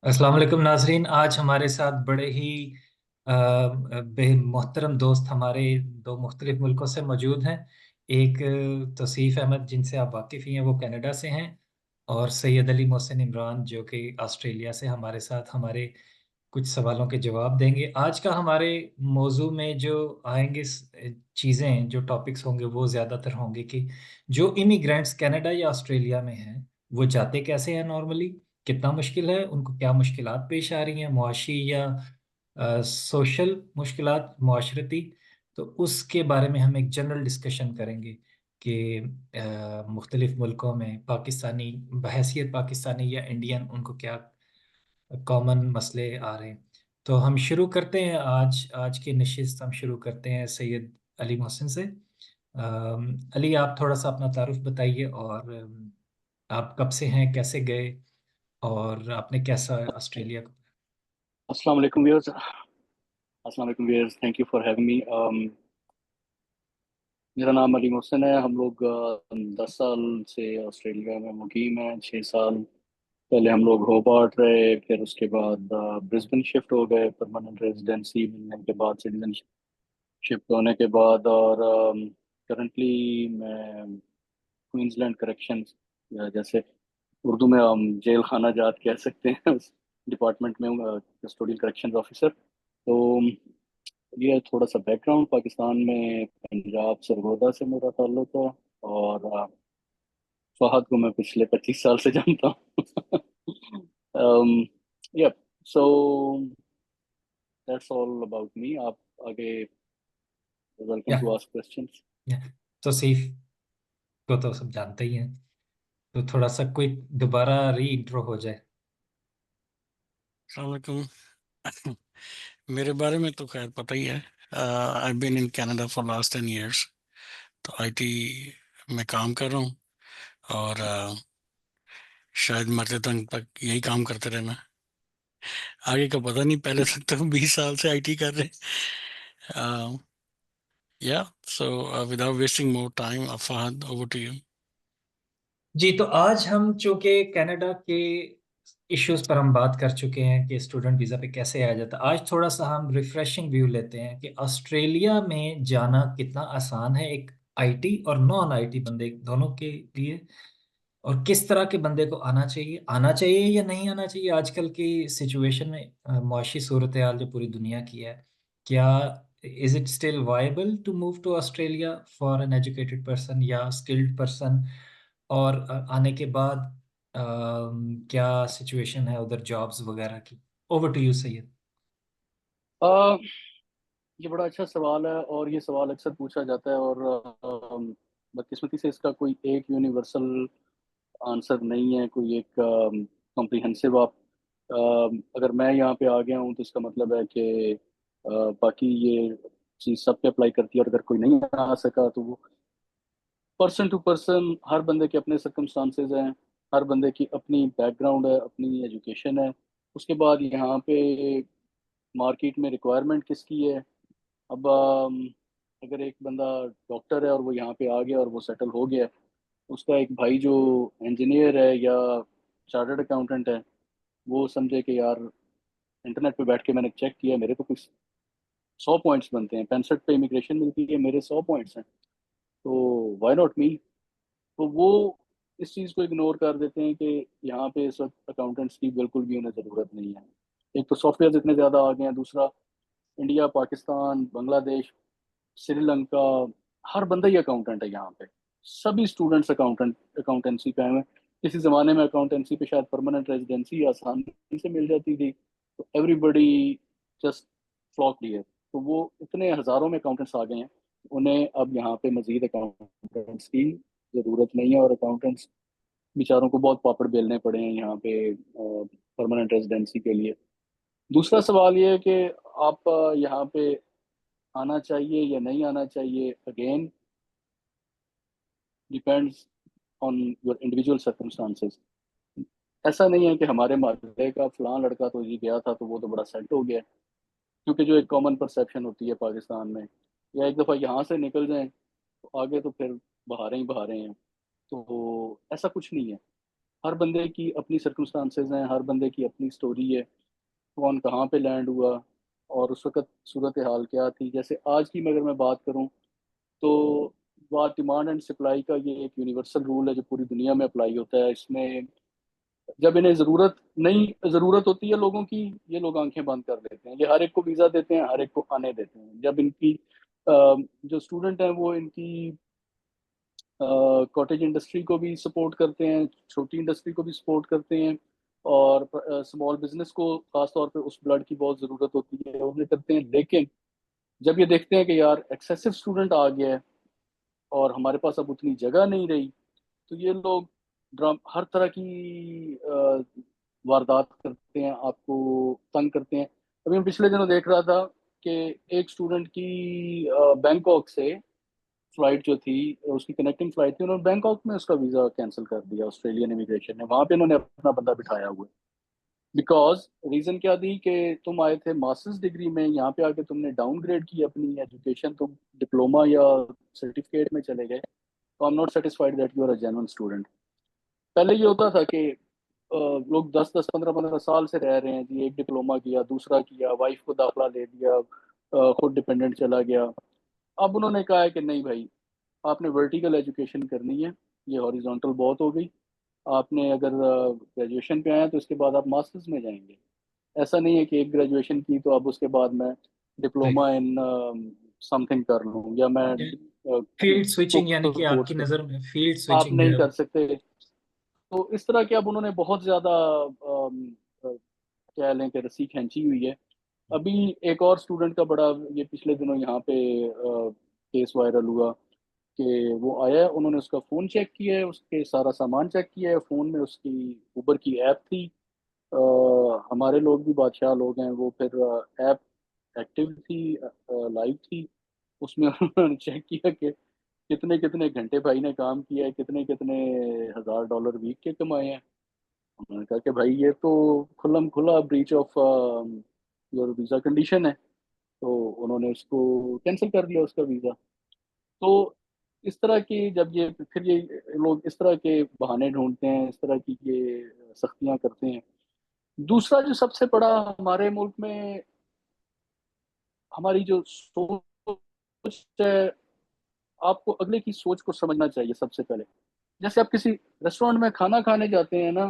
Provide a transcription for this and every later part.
अस्सलाम वालेकुम नाजरीन। आज हमारे साथ बड़े ही मोहतरम दोस्त हमारे दो मुख्तलिफ मुल्कों से मौजूद हैं। एक तौसीफ अहमद जिनसे आप वाकिफ़ ही हैं, वो कनाडा से हैं। और सैयद अली मोहसिन इमरान जो कि ऑस्ट्रेलिया से हमारे साथ हमारे कुछ सवालों के जवाब देंगे। आज का हमारे मौजू में जो आएंगे चीज़ें, जो टॉपिक्स होंगे, वो ज़्यादातर होंगे कि जो इमिग्रेंट्स कनाडा या ऑस्ट्रेलिया में हैं वो जाते कैसे हैं नॉर्मली, कितना मुश्किल है, उनको क्या मुश्किलात पेश आ रही हैं, मुआशी या सोशल मुश्किलात, मुआशरती। तो उसके बारे में हम एक जनरल डिस्कशन करेंगे कि मुख्तलिफ मुल्कों में पाकिस्तानी बहैसियत पाकिस्तानी या इंडियन उनको क्या कॉमन मसले आ रहे हैं। तो हम शुरू करते हैं। आज आज की नशिस्त हम शुरू करते हैं सैयद अली मोहसिन से। अली, आप थोड़ा सा अपना तारुफ बताइए और आप कब से हैं, कैसे गए और आपने कैसा ऑस्ट्रेलिया को। अस्सलाम वालेकुम व्यूअर्स। अस्सलाम वालेकुम viewers, thank you for having me. मेरा नाम अली मोहसिन है। हम लोग 10 साल से ऑस्ट्रेलिया में मुकीम हैं। 6 साल पहले हम लोग होबार्ट रहे, फिर उसके बाद ब्रिस्बेन शिफ्ट हो गए परमानेंट रेजिडेंसी मिलने के बाद, सिटीजनशिप होने के बाद। और करंटली मैं क्वींसलैंड करेक्शंस, जैसे उर्दू में हम जेल खाना जात कह सकते हैं, उस डिपार्टमेंट में हूँ, कस्टोडियल करेक्शंस ऑफिसर। तो ये थोड़ा सा बैकग्राउंड। पाकिस्तान में पंजाब सरगोदा से मेरा ताल्लुक है। और फहद को मैं पिछले 25 साल से जानता हूँ। या so that's all about me. आप आगे वेलकम या, टू आस्क क्वेश्चंस। या। तो सैफ को तो सब जानते ही हैं, तो थोड़ा सा कोई दोबारा री इंट्रो हो जाए। वालेकुम। मेरे बारे में तो खैर पता ही है। I been in Canada for last 10 years। तो आईटी में काम कर रहा हूँ और शायद मरते दम तक यही काम करते रहना। आगे का पता नहीं, पहले तक तो 20 साल से आईटी कर रहे हैं। या so without wasting more time, Fahad, over to you. जी, तो आज हम चूंकि कनाडा के इश्यूज पर हम बात कर चुके हैं कि स्टूडेंट वीज़ा पे कैसे आया जाता है, आज थोड़ा सा हम रिफ्रेशिंग व्यू लेते हैं कि ऑस्ट्रेलिया में जाना कितना आसान है एक आईटी और नॉन आईटी बंदे दोनों के लिए। और किस तरह के बंदे को आना चाहिए या नहीं आना चाहिए आजकल की सिचुएशन में, मुआशी सूरत हाल जो पूरी दुनिया की है। क्या is it still viable to move to Australia for an educated person या स्किल्ड पर्सन? और आने के बाद क्या सिचुएशन है उधर जॉब्स वगैरह की? Over to you Syed. ये बड़ा अच्छा सवाल है, और ये सवाल अक्सर पूछा जाता है। और बदकिस्मती से इसका कोई एक यूनिवर्सल आंसर नहीं है, कोई एक कॉम्प्रिहेंसिव। आप अगर मैं यहाँ पे आ गया हूँ तो इसका मतलब है कि बाकी ये चीज़ सब पे अप्लाई करती है। और अगर कोई नहीं आ सका तो वो पर्सन टू पर्सन, हर बंदे के अपने सर्कमस्टांसेस हैं, हर बंदे की अपनी बैकग्राउंड है, अपनी एजुकेशन है। उसके बाद यहाँ पे मार्केट में रिक्वायरमेंट किसकी है। अब अगर एक बंदा डॉक्टर है और वो यहाँ पे आ गया और वो सेटल हो गया, उसका एक भाई जो इंजीनियर है या चार्टर्ड अकाउंटेंट है, वो समझे कि यार इंटरनेट पे बैठ के मैंने चेक किया, मेरे तो कुछ 100 पॉइंट्स बनते हैं, 65 पे इमिग्रेशन मिलती है, मेरे 100 पॉइंट्स हैं, तो वाई नॉट मी। तो वो इस चीज़ को इग्नोर कर देते हैं कि यहाँ पे इस वक्त अकाउंटेंट्स की बिल्कुल भी उन्हें ज़रूरत नहीं है। एक तो सॉफ्टवेयर इतने ज़्यादा आ गए हैं, दूसरा इंडिया, पाकिस्तान, बांग्लादेश, श्रीलंका, हर बंदा ही अकाउंटेंट है यहाँ पे। सभी स्टूडेंट्स अकाउंटेंसी पे हैं। किसी ज़माने में अकाउंटेंसी पे शायद परमानेंट रेजिडेंसी आसानी से मिल जाती थी, तो एवरीबडी जस्ट फ्लॉक लिए। तो वो इतने हज़ारों में अकाउंटेंट्स आ गए हैं, उन्हें अब यहाँ पे मजीद अकाउंटेंट्स की ज़रूरत नहीं है। और अकाउंटेंट्स बेचारों को बहुत पापड़ बेलने पड़े हैं यहाँ पे परमानेंट रेजिडेंसी के लिए। दूसरा सवाल ये है कि आप यहाँ पे आना चाहिए या नहीं आना चाहिए। Again depends on your individual circumstances. ऐसा नहीं है कि हमारे मोहल्ले का फलां लड़का तो जी गया था तो वो तो बड़ा सेट हो गया, क्योंकि जो एक कॉमन परसेप्शन होती है पाकिस्तान में, या एक दफ़ा यहाँ से निकल जाएं तो आगे तो फिर बहारें ही बहारें हैं। तो ऐसा कुछ नहीं है। हर बंदे की अपनी सर्कमस्टांसेस हैं, हर बंदे की अपनी स्टोरी है, कौन कहाँ पे लैंड हुआ और उस वक़्त सूरत हाल क्या थी। जैसे आज की अगर मैं बात करूँ तो बात डिमांड एंड सप्लाई का, ये एक यूनिवर्सल रूल है जो पूरी दुनिया में अप्लाई होता है। इसमें जब इन्हें ज़रूरत होती है लोगों की, ये लोग आंखें बंद कर देते हैं। ये हर एक को वीज़ा देते हैं, हर एक को आने देते हैं। जब इनकी जो स्टूडेंट हैं वो इनकी कॉटेज इंडस्ट्री को भी सपोर्ट करते हैं, छोटी इंडस्ट्री को भी सपोर्ट करते हैं, और स्मॉल बिजनेस को खास तौर पे उस ब्लड की बहुत ज़रूरत होती है, उन्हें करते हैं। लेकिन जब ये देखते हैं कि यार एक्सेसिव स्टूडेंट आ गया है और हमारे पास अब उतनी जगह नहीं रही, तो ये लोग ड्राम हर तरह की वारदात करते हैं, आपको तंग करते हैं। अभी मैं पिछले दिनों देख रहा था कि एक स्टूडेंट की बैंकॉक से फ्लाइट जो थी, उसकी कनेक्टिंग फ्लाइट थी, उन्होंने बैंकॉक में उसका वीज़ा कैंसिल कर दिया ऑस्ट्रेलियन इमिग्रेशन ने। वहाँ पे उन्होंने अपना बंदा बिठाया हुआ है। बिकॉज रीज़न क्या दी कि तुम आए थे मास्टर्स डिग्री में, यहाँ पे आके तुमने डाउनग्रेड की अपनी एजुकेशन, तुम डिप्लोमा या सर्टिफिकेट में चले गए, तो I am not satisfied that you are a genuine student. पहले ये होता था कि लोग 10-10 15-15 साल से रह रहे हैं जी, एक डिप्लोमा किया, दूसरा किया, वाइफ को दाखला दे दिया, खुद डिपेंडेंट चला गया। अब उन्होंने कहा है कि नहीं भाई, आपने वर्टिकल एजुकेशन करनी है, ये हॉरिजॉन्टल बहुत हो गई। आपने अगर ग्रेजुएशन पे आए हैं तो इसके बाद आप मास्टर्स में जाएंगे। ऐसा नहीं है कि एक ग्रेजुएशन की तो अब उसके बाद मैं डिप्लोमा इन समथिंग कर लूँ, या मैं फील्ड स्विचिंग, कुक यानी कि कोर्स आपकी कर, नज़र में फील्ड आप स्विचिंग नहीं है कर अब। सकते। तो इस तरह के अब उन्होंने बहुत ज़्यादा कह लें कि रस्सी खींची हुई है। अभी एक और स्टूडेंट का बड़ा, ये पिछले दिनों यहाँ पे केस वायरल हुआ कि वो आया, उन्होंने उसका फ़ोन चेक किया है, उसके सारा सामान चेक किया है, फ़ोन में उसकी उबर की ऐप थी। अ, हमारे लोग भी बादशाह लोग हैं, वो फिर ऐप एक्टिव थी, लाइव थी। उसमें उन्होंने चेक किया कि कितने कितने घंटे भाई ने काम किया है, कितने कितने $1000 वीक के कमाए हैं। उन्होंने कहा कि भाई ये तो खुल्लम खुला breach of your visa condition है। तो उन्होंने उसको कैंसिल कर दिया, उसका वीज़ा। तो इस तरह की जब ये फिर ये लोग इस तरह के बहाने ढूंढते हैं, इस तरह की ये सख्तियां करते हैं। दूसरा जो सबसे बड़ा हमारे मुल्क में, हमारी जो सोच है, आपको अगले की सोच को समझना चाहिए सबसे पहले। जैसे आप किसी रेस्टोरेंट में खाना खाने जाते हैं ना,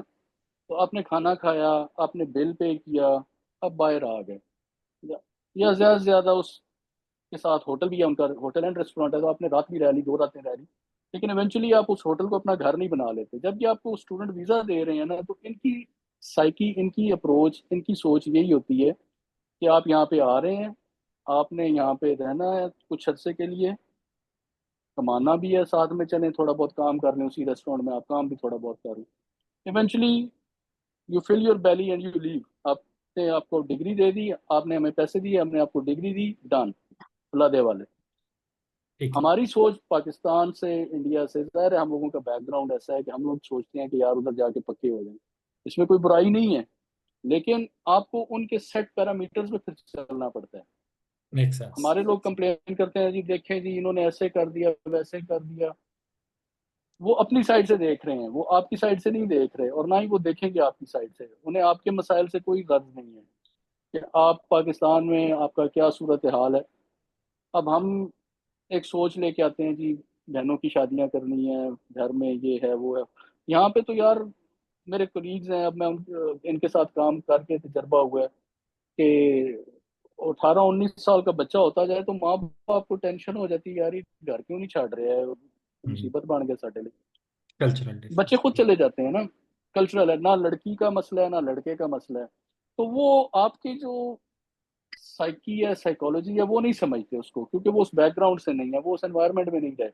तो आपने खाना खाया, आपने बिल पे किया, अब बाहर आ गए, या ज्यादा से ज्यादा उसके साथ होटल भी है, उनका होटल एंड रेस्टोरेंट है, तो आपने रात भी रह ली, 2 रातें रह ली। लेकिन इवेंचुअली आप उस होटल को अपना घर नहीं बना लेते। जबकि आपको स्टूडेंट वीजा दे रहे हैं ना, तो इनकी साइकी, इनकी अप्रोच, इनकी सोच यही होती है कि आप यहाँ पे आ रहे हैं, आपने यहाँ पे रहना है कुछ अरसे के लिए, कमाना भी है, साथ में चलें थोड़ा बहुत काम कर लें उसी रेस्टोरेंट में, आप काम भी थोड़ा बहुत करें। Eventually you fill your belly and you leave. आपने आपको डिग्री दे दी, आपने हमें पैसे दिए, हमने आपको डिग्री दी, डन, खुला दे वाले। ठीक है। हमारी सोच पाकिस्तान से, इंडिया से, ज़ाहिर है हम लोगों का बैकग्राउंड ऐसा है कि हम लोग सोचते हैं कि यार उधर जाके पक्के हो जाएं। इसमें कोई बुराई नहीं है, लेकिन आपको उनके सेट पैरामीटर्स पे फिर चलना पड़ता है। Make sense. हमारे लोग कंप्लेन करते हैं जी, देखें जी इन्होंने ऐसे कर दिया, वैसे कर दिया। वो अपनी साइड से देख रहे हैं, वो आपकी साइड से नहीं देख रहे, और ना ही वो देखेंगे आपकी साइड से। उन्हें आपके मसाइल से कोई गर्ज नहीं है कि आप पाकिस्तान में आपका क्या सूरत हाल है। अब हम एक सोच लेके आते हैं जी, बहनों की शादियां करनी है, घर में ये है वो है। यहाँ पे तो यार मेरे कोलीग्स हैं, अब मैं इनके साथ काम करके तजर्बा हुआ है कि 18-19 साल का बच्चा होता जाए तो माँ बाप को टेंशन हो जाती है, यार ये घर क्यों नहीं छाड़ रहे हैं, मुसीबत बन गया साढ़े लिए। कल्चरल बच्चे डिफरेंस। खुद चले जाते हैं ना। कल्चरल है ना, लड़की का मसला है ना लड़के का मसला है। तो वो आपकी जो साइकी है, साइकोलॉजी है, वो नहीं समझते उसको, क्योंकि वो उस बैकग्राउंड से नहीं है, वो उस एनवायरनमेंट में नहीं रहे।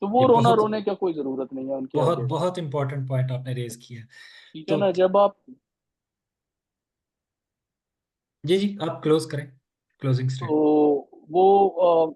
तो वो ये रोना बहुत रोने का कोई जरूरत नहीं है उनके बहुत आगे। बहुत इंपॉर्टेंट पॉइंट आपने रेज किया। ठीक है तो ना, जब आप, जी जी, आप क्लोज करें, क्लोजिंग तो स्टेटमेंट। वो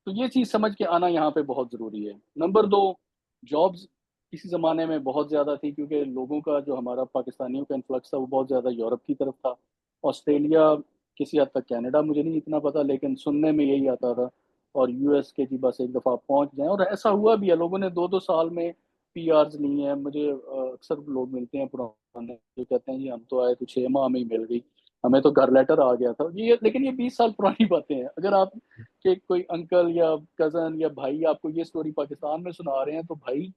तो ये चीज समझ के आना यहाँ पे बहुत जरूरी है। नंबर 2, जॉब्स किसी जमाने में बहुत ज्यादा थी, क्योंकि लोगों का जो, हमारा पाकिस्तानियों का इन्फ्लक्स था वो बहुत ज्यादा यूरोप की तरफ था, ऑस्ट्रेलिया, किसी हद तक कनाडा, मुझे नहीं इतना पता, लेकिन सुनने में यही आता था। और यूएस के जी बस एक दफा आप पहुंच जाएं, और ऐसा हुआ भी है। लोगों ने 2-2 साल में पीआरस नहीं है। मुझे अक्सर लोग मिलते हैं पुराने जो कहते हैं जी हम तो आए तो 6 माह में ही मिल गई, हमें तो घर लेटर आ गया था ये। लेकिन ये 20 साल पुरानी बातें हैं। अगर आप के कोई अंकल या कजन या भाई आपको ये स्टोरी पाकिस्तान में सुना रहे हैं तो भाई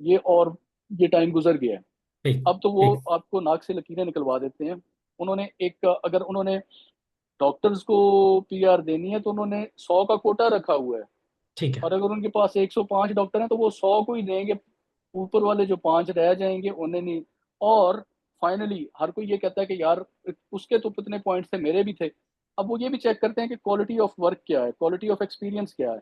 ये, और ये टाइम गुजर गया है। ठीक। अब तो वो ठीक। आपको नाक से लकीरें निकलवा देते हैं। उन्होंने एक, अगर उन्होंने डॉक्टर्स को पीआर देनी है तो उन्होंने 100 का कोटा रखा हुआ है, ठीक है। और अगर उनके पास 105 डॉक्टर हैं तो वो 100 को ही देंगे, ऊपर वाले जो 5 रह जाएंगे उन्हें नहीं। और फाइनली हर कोई ये कहता है कि यार उसके तो कितने पॉइंट्स थे, मेरे भी थे। अब वो ये भी चेक करते हैं कि क्वालिटी ऑफ वर्क क्या है, क्वालिटी ऑफ एक्सपीरियंस क्या है।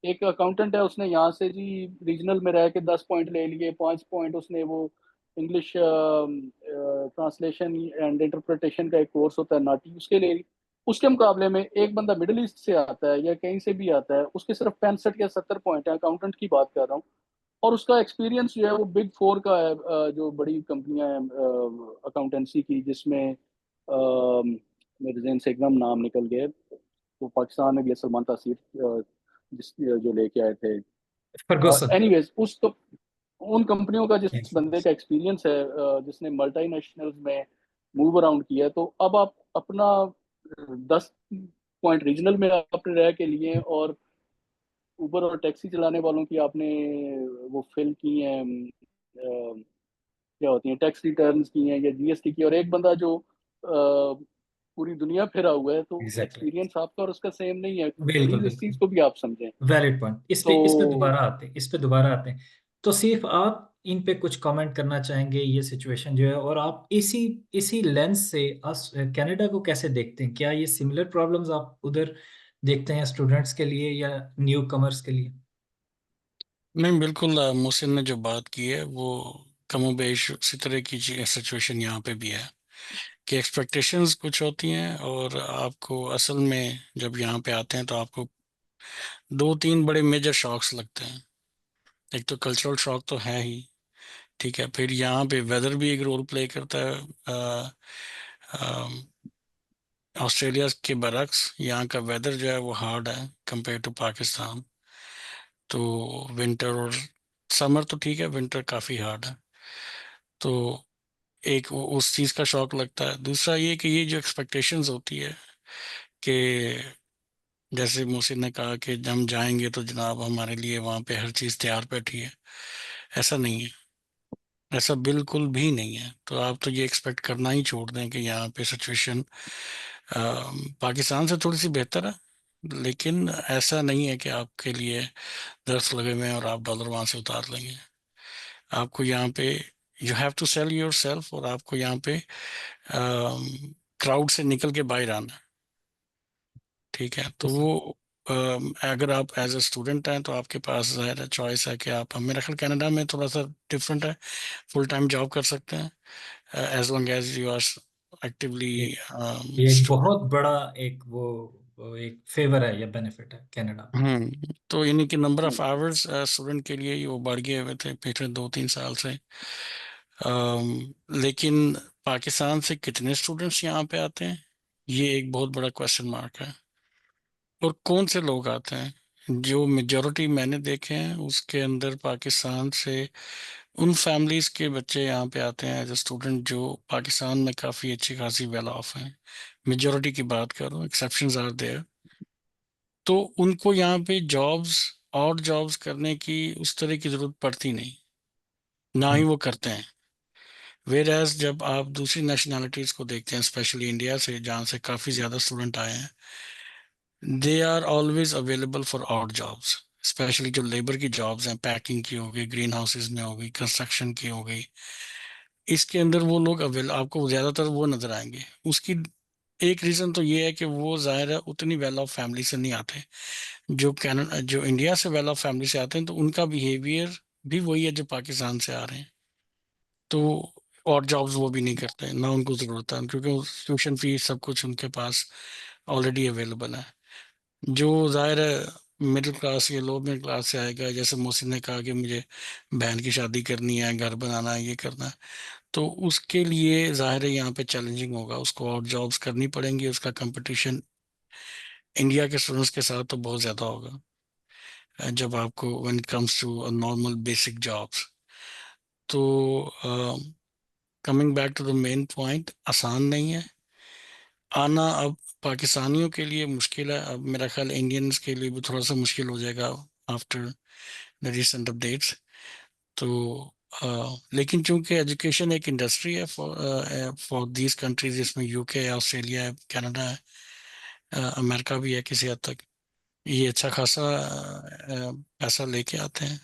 एक अकाउंटेंट है, उसने यहाँ से जी रीजनल में रह के 10 पॉइंट ले लिए, 5 पॉइंट उसने वो इंग्लिश ट्रांसलेशन एंड इंटरप्रिटेशन का एक कोर्स होता है नाटी, उसके ले ली। उसके मुकाबले में एक बंदा मिडिल ईस्ट से आता है या कहीं से भी आता है, उसके सिर्फ 65 या 70 पॉइंट है, अकाउंटेंट की बात कर रहा हूँ। और उसका एक्सपीरियंस जो है वो बिग फोर का है, जो बड़ी कंपनियां हैं अकाउंटेंसी की, जिसमें मेरे जहन से एकदम नाम निकल गए। तो पाकिस्तान में भी है, सलमान तासीर जिस जो लेके आए थे। फर्गुसन। एनीवेज उन कंपनियों का जिस बंदे का एक्सपीरियंस है, जिसने मल्टीनेशनल्स में मूव अराउंड किया है, तो अब आप अपना 10 पॉइंट रीजनल में आपने रह के लिए, और उबर और टैक्सी चलाने वालों की आपने वो फिल की हैं, क्या होती हैं, टैक्स रिटर्न्स की हैं या जीएसटी की, और एक बंदा जो पूरी दुनिया फिरा हुआ है, तो एग्जैक्टली। एक्सपीरियंस आपका और उसका सेम नहीं है। बिल्कुल प्लीज इस बिल्कुल। चीज को भी आप समझें। Valid point. तो इस पे दोबारा आते हैं। तो सिर्फ आप इन पे कुछ कमेंट करना चाहेंगे, ये सिचुएशन जो है, और आप इसी इसी लेंस से कनाडा को कैसे देखते हैं? क्या ये सिमिलर प्रॉब्लम्स आप उधर देखते हैं स्टूडेंट्स के लिए या न्यू कमर्स के लिए? नहीं, बिल्कुल मोहसिन ने जो बात की है वो कमोबेश उसी तरह की सिचुएशन यहाँ पे भी है कि एक्सपेक्टेशंस कुछ होती हैं, और आपको असल में जब यहाँ पे आते हैं तो आपको दो तीन बड़े मेजर शॉक्स लगते हैं। एक तो कल्चरल शॉक तो है ही, ठीक है, फिर यहाँ पे वेदर भी एक रोल प्ले करता है। ऑस्ट्रेलिया के बरक्स यहाँ का वेदर जो है वो हार्ड है कंपेयर टू पाकिस्तान। तो विंटर और समर तो ठीक है, विंटर काफ़ी हार्ड है। तो एक उस चीज़ का शौक लगता है। दूसरा ये कि ये जो एक्सपेक्टेशंस होती है कि जैसे मोहसिन ने कहा कि जब हम जाएंगे तो जनाब हमारे लिए वहाँ पे हर चीज़ तैयार बैठी है, ऐसा नहीं है। ऐसा बिल्कुल भी नहीं है। तो आप तो ये एक्सपेक्ट करना ही छोड़ दें कि यहाँ पे सिचुएशन पाकिस्तान से थोड़ी सी बेहतर है, लेकिन ऐसा नहीं है कि आपके लिए दरख्त लगे हुए हैं और आप डॉलर वहाँ से उतार लेंगे। आपको यहाँ पे you have to sell yourself, और आपको यहाँ पे क्राउड से निकल के बाहर आना है, ठीक है। तो वो अगर आप एज अ स्टूडेंट हैं तो आपके पास ज़ाहिर चॉइस है कि आप, मेरा ख्याल कनाडा में थोड़ा सा डिफरेंट है, फुल टाइम जॉब कर सकते हैं as long as you are actively ये एक स्टूडेंट। बहुत बड़ा एक वो एक फेवर है या बेनिफिट है कनाडा। तो यानी कि number of hmm, hours student के लिए ही वो बढ़ गए हुए थे पिछले 2-3 साल से। लेकिन पाकिस्तान से कितने स्टूडेंट्स यहाँ पे आते हैं, ये एक बहुत बड़ा क्वेश्चन मार्क है। और कौन से लोग आते हैं? जो मेजोरिटी मैंने देखे हैं उसके अंदर पाकिस्तान से उन फैमिलीज के बच्चे यहाँ पे आते हैं एज स्टूडेंट जो पाकिस्तान में काफ़ी अच्छी खासी वेल ऑफ हैं। मेजोरिटी की बात कर रहा हूँ, एक्सेप्शंस आर देयर। तो उनको यहाँ पे जॉब्स और जॉब्स करने की उस तरह की ज़रूरत पड़ती नहीं, ना ही हम्म। वो करते हैं। वेर एज जब आप दूसरी नेशनैलिटीज़ को देखते हैं, स्पेशली इंडिया से जहाँ से काफ़ी ज़्यादा स्टूडेंट आए हैं, they are always available for out jobs. Specially जो लेबर की जॉब्स हैं, पैकिंग की हो गई, ग्रीन हाउसेज में हो गई, कंस्ट्रक्शन की हो गई, इसके अंदर वो लोग अवेल आपको ज़्यादातर वो नज़र आएंगे। उसकी एक रीज़न तो ये है कि वो ज़ाहिर है उतनी वेल ऑफ फैमिली से नहीं आते। जो कैनेडा जो इंडिया से वेल ऑफ फैमिली से आते हैं तो उनका बिहेवियर भी वही है जो पाकिस्तान से आ रहे हैं। तो और जॉब्स वो भी नहीं करते, ना उनको ज़रूरत है, क्योंकि ट्यूशन फीस सब कुछ उनके पास ऑलरेडी अवेलेबल है। जो जाहिर है मिडिल क्लास या लो मिडिल क्लास से आएगा, जैसे मोहसिन ने कहा कि मुझे बहन की शादी करनी है, घर बनाना है, ये करना है, तो उसके लिए जाहिर है यहाँ पे चैलेंजिंग होगा, उसको और जॉब्स करनी पड़ेंगी, उसका कंपटीशन इंडिया के स्टूडेंट्स के साथ तो बहुत ज़्यादा होगा। जब आपको when it comes to normal basic jobs. तो coming back to the main point, आसान नहीं है आना। अब पाकिस्तानियों के लिए मुश्किल है, अब मेरा ख्याल इंडियंस के लिए भी थोड़ा सा मुश्किल हो जाएगा आफ्टर द रिसेंट अपडेट्स। तो लेकिन चूंकि एजुकेशन एक इंडस्ट्री है फॉर दीज कंट्रीज, जिसमें यूके है, ऑस्ट्रेलिया है, कनाडा है, अमेरिका भी है किसी हद तक, ये अच्छा खासा पैसा लेके आते हैं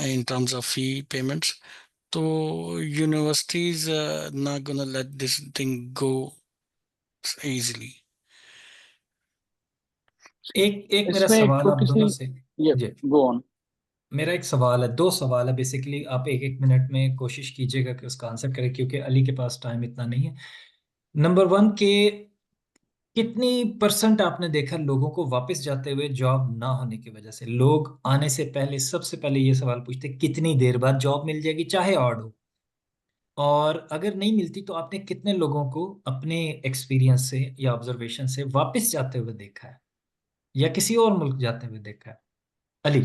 in terms of fee payments. तो universities not gonna let this thing go easily. एक एक मेरा इसमें एक सवाल आप छोटी सी, दोनों से। ये, जी, गो ऑन। मेरा एक सवाल है, दो सवाल है बेसिकली, आप एक एक मिनट में कोशिश कीजिएगा कि उसका आंसर करें, क्योंकि अली के पास टाइम इतना नहीं है। नंबर वन के, कितनी परसेंट आपने देखा लोगों को वापस जाते हुए जॉब ना होने की वजह से? लोग आने से पहले सबसे पहले ये सवाल पूछते कितनी देर बाद जॉब मिल जाएगी, चाहे ऑड हो, और अगर नहीं मिलती तो आपने कितने लोगों को अपने एक्सपीरियंस से या ऑब्जर्वेशन से वापस जाते हुए देखा है, या किसी और मुल्क जाते हुए देखा है? अली।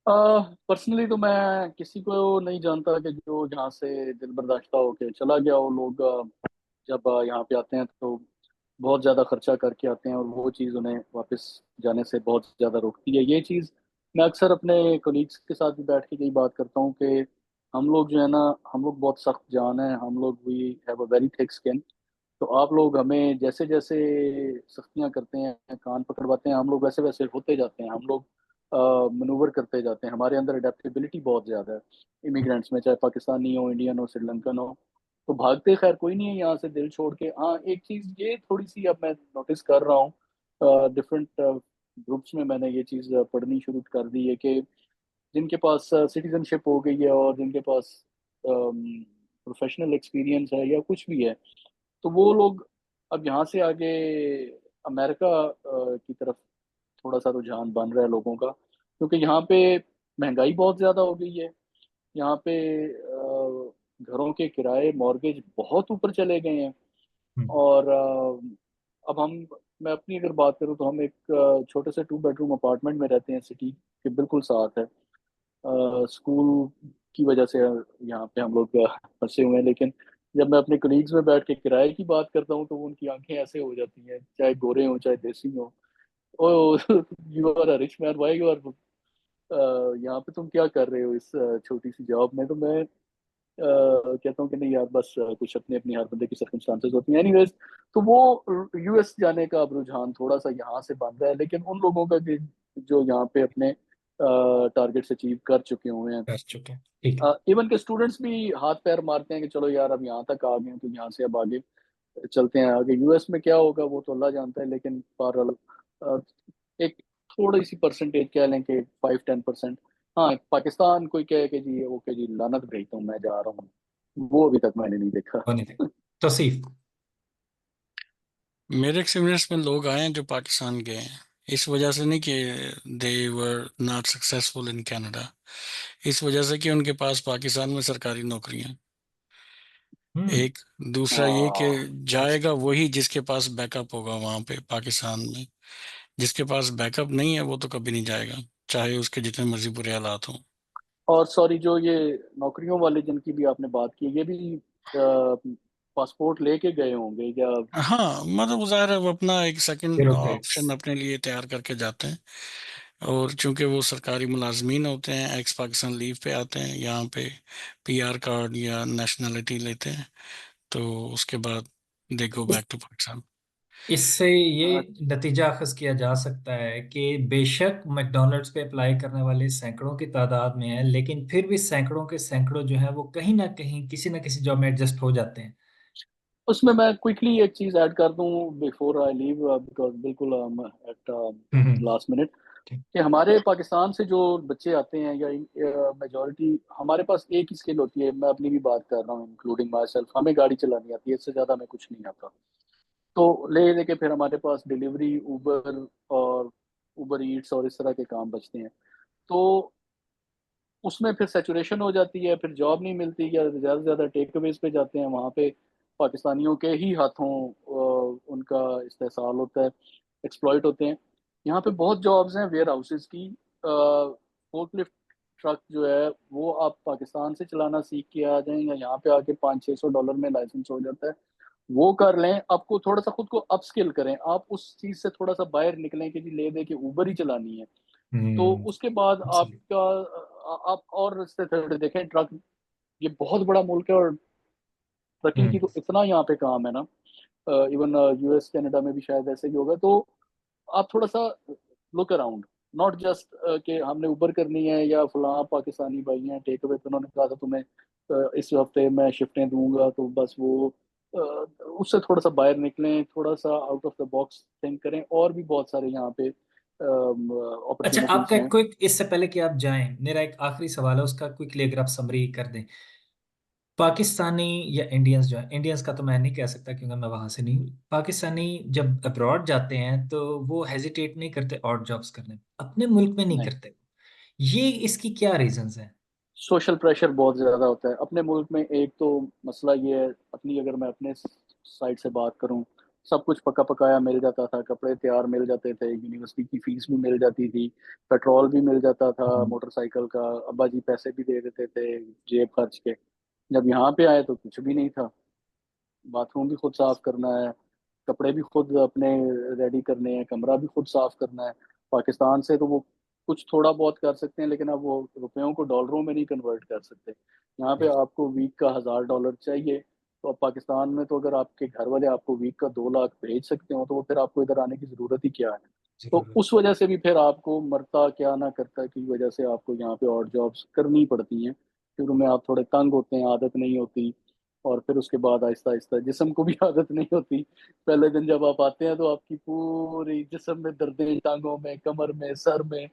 पर्सनली तो मैं किसी को नहीं जानता कि जो यहाँ से दिल बर्दाश्ता होके चला गया हो। लोग जब यहाँ पे आते हैं तो बहुत ज़्यादा खर्चा करके आते हैं, और वो चीज़ उन्हें वापस जाने से बहुत ज़्यादा रोकती है। ये चीज़ मैं अक्सर अपने कोलीग्स के साथ भी बैठ के यही बात करता हूँ कि हम लोग जो है ना, हम लोग बहुत सख्त जान हैं, हम लोग we have a very thick skin. तो आप लोग हमें जैसे जैसे सख्तियाँ करते हैं, कान पकड़वाते हैं, हम लोग वैसे वैसे होते जाते हैं। हम लोग मनूवर करते जाते हैं। हमारे अंदर अडेप्टेबिलिटी बहुत ज़्यादा है इमिग्रेंट्स में, चाहे पाकिस्तानी हो, इंडियन हो, श्रीलंकन हो। तो भागते खैर कोई नहीं है यहाँ से दिल छोड़ के। हाँ, एक चीज़ ये थोड़ी सी अब मैं नोटिस कर रहा हूँ, डिफरेंट ग्रुप्स में मैंने ये चीज़ पढ़नी शुरू कर दी है कि जिनके पास सिटीजनशिप हो गई है और जिनके पास प्रोफेशनल एक्सपीरियंस है या कुछ भी है, तो वो लोग अब यहाँ से आगे अमेरिका की तरफ थोड़ा सा रुझान बन रहा है लोगों का, क्योंकि यहाँ पे महंगाई बहुत ज़्यादा हो गई है। यहाँ पे घरों के किराए, मॉर्गेज बहुत ऊपर चले गए हैं। हम्म। और अब हम, मैं अपनी अगर बात करूँ तो हम एक छोटे से 2 बेडरूम अपार्टमेंट में रहते हैं, सिटी के बिल्कुल साथ है। स्कूल की वजह से यहाँ पे हम लोग फंसे हुए हैं। लेकिन जब मैं अपने कलीग्स में बैठ के किराए की बात करता हूँ तो उनकी आंखें ऐसे हो जाती हैं, चाहे गोरे हों चाहे देसी हों। Oh, you are a rich man, why you are यहाँ पे, तुम क्या कर रहे हो इस छोटी सी जॉब में? तो मैं कहता हूँ कि नहीं यार, बस कुछ अपने अपनी हर बंदे की सर्कमस्टांसेस होती हैं। एनीवेज, तो वो यूएस जाने का अब रुझान थोड़ा सा यहाँ से बन रहा है। लेकिन उन लोगों का जो यहाँ पे अपने टारगेट्स अचीव कर चुके हुए हैं, कर चुके हैं, ठीक है। इवन के स्टूडेंट्स भी हाथ पैर मारते हैं कि चलो यार, अब यहाँ तक आ गए हैं तो यहाँ से अब आगे चलते हैं। आगे यूएस में क्या होगा वो तो अल्लाह जानता है, लेकिन बहरहाल एक थोड़ी सी परसेंटेज कह लें कि 5-10%। हाँ, पाकिस्तान कोई कहे कि जी ओके जी, लानत भेजता हूँ मैं जा रहा हूँ, वो अभी तक मैंने नहीं देखा। होने दें। तौसीफ। मेरे एक्सपीरियंस में लोग आए हैं जो पाकिस्तान गए हैं, इस वजह से नहीं कि they were not successful in Canada, इस वजह से कि उनके पास पाकिस्तान में सरकारी नौकरियां हैं। हम्म। एक दूसरा ये कि हाँ, जाएगा वही जिसके पास बैकअप होगा वहां पे पाकिस्तान में। जिसके पास बैकअप नहीं है वो तो कभी नहीं जाएगा, चाहे उसके जितने मर्जी बुरे हालात हों। और सॉरी, जो ये नौकरियों वाले जिनकी भी आपने बात की, ये भी पासपोर्ट लेके गए होंगे या? हाँ, मतलब ज़ाहिर है वो अपना एक सेकंड ब्यूरोक्रेट्स। ऑप्शन अपने लिए तैयार करके जाते हैं। और चूंकि वो सरकारी मुलाजमीन होते हैं, एक्स पाकिस्तान लीव पे आते हैं, यहाँ पे पीआर कार्ड या नेशनलिटी लेते हैं, तो उसके बाद दे गो बैक टू पाकिस्तान। इससे ये नतीजा अखज किया जा सकता है कि बेशक मैकडोनल्ड्स पे अप्लाई करने वाले सैकड़ों की तादाद में है, लेकिन फिर भी सैकड़ों के सैकड़ों जो है वो कहीं ना कहीं किसी ना किसी जॉब में एडजस्ट हो जाते हैं। उसमें मैं क्विकली एक चीज ऐड कर दूं बिफोर आई लीव, बिकॉज बिल्कुल एट हम्म। लास्ट मिनट, ठीक। कि हमारे पाकिस्तान से जो बच्चे आते हैं या मेजोरिटी, हमारे पास एक ही स्किल होती है। मैं अपनी भी बात कर रहा हूँ, इंक्लूडिंग माई सेल्फ, हमें गाड़ी चलानी आती है, इससे ज़्यादा हमें कुछ नहीं आता। तो ले लेके फिर हमारे पास डिलीवरी, उबर और उबर ईट्स और इस तरह के काम बचते हैं। तो उसमें फिर सेचुरेशन हो जाती है, फिर जॉब नहीं मिलती, या ज़्यादा से ज़्यादा टेक अवेज पे जाते हैं। वहाँ पे पाकिस्तानियों के ही हाथों उनका इस्तेसाल होता है, एक्सप्लॉइट होते हैं। यहाँ पे बहुत जॉब्स हैं वेयर हाउसेज की। फोर्कलिफ्ट ट्रक जो है वो आप पाकिस्तान से चलाना सीख के आ जाएं, या यहाँ पे आके 500-600 डॉलर में लाइसेंस हो जाता है, वो कर लें। आपको थोड़ा सा खुद को अपस्किल करें, आप उस चीज से थोड़ा सा बाहर निकलें कि जी ले दे के ऊबर ही चलानी है। तो हम्म। उसके बाद absolutely। आपका आप और रास्ते थोड़े देखें। ट्रक ये बहुत बड़ा मुल्क है, और ट्रकिंग की हम्म। तो इतना यहाँ पे काम है ना। इवन यूएस कनाडा में भी शायद ऐसे ही होगा। तो आप थोड़ा सा लुक अराउंड, नॉट जस्ट कि हमने ऊबर करनी है, या फलां पाकिस्तानी भाई हैं टेक अवे पे उन्होंने कहा था तुम्हें इस हफ्ते मैं शिफ्टें दूंगा, तो बस वो अ, उससे थोड़ा सा बाहर निकलें, थोड़ा सा out of the box think करें। और भी बहुत सारे यहाँ पे अच्छा, अपॉर्चुनिटीज आपका हैं। क्विक, इससे पहले कि आप जाएं, मेरा एक आखिरी सवाल है, उसका क्विकली अगर आप समरी कर दें। पाकिस्तानी या इंडियंस जो है, इंडियंस का तो मैं नहीं कह सकता क्योंकि मैं वहां से नहीं हूँ, पाकिस्तानी जब अब्रॉड जाते हैं तो वो हेजिटेट नहीं करते ऑड जॉब्स करने में, अपने मुल्क में नहीं नहीं, करते। ये इसकी क्या रीजंस हैं? सोशल प्रेशर बहुत ज़्यादा होता है अपने मुल्क में। एक तो मसला ये है, अपनी अगर मैं अपने साइड से बात करूं, सब कुछ पका पकाया मिल जाता था, कपड़े तैयार मिल जाते थे, यूनिवर्सिटी की फीस भी मिल जाती थी, पेट्रोल भी मिल जाता था, हम्म। मोटरसाइकिल का अब्बा जी पैसे भी दे देते थे जेब खर्च के। जब यहाँ पे आए तो कुछ भी नहीं था। बाथरूम भी खुद साफ करना है, कपड़े भी खुद अपने रेडी करने हैं, कमरा भी खुद साफ करना है। पाकिस्तान से तो वो कुछ थोड़ा बहुत कर सकते हैं, लेकिन अब वो रुपयों को डॉलरों में नहीं कन्वर्ट कर सकते। यहाँ पे आपको वीक का 1,000 डॉलर चाहिए, तो अब पाकिस्तान में तो अगर आपके घर वाले आपको वीक का 2 लाख भेज सकते हो, तो वो फिर आपको इधर आने की ज़रूरत ही क्या है। तो जरूरत। उस वजह से भी फिर आपको मरता क्या ना करता की वजह से आपको यहाँ पे और जॉब्स करनी पड़ती हैं, शुरू में आप थोड़े तंग होते हैं, आदत नहीं होती। और फिर उसके बाद आहिस्ता आहिस्ता जिस्म को भी आदत नहीं होती। पहले दिन जब आप आते हैं तो आपकी पूरी जिस्म में दर्दें, टांगों में, कमर में, सर में।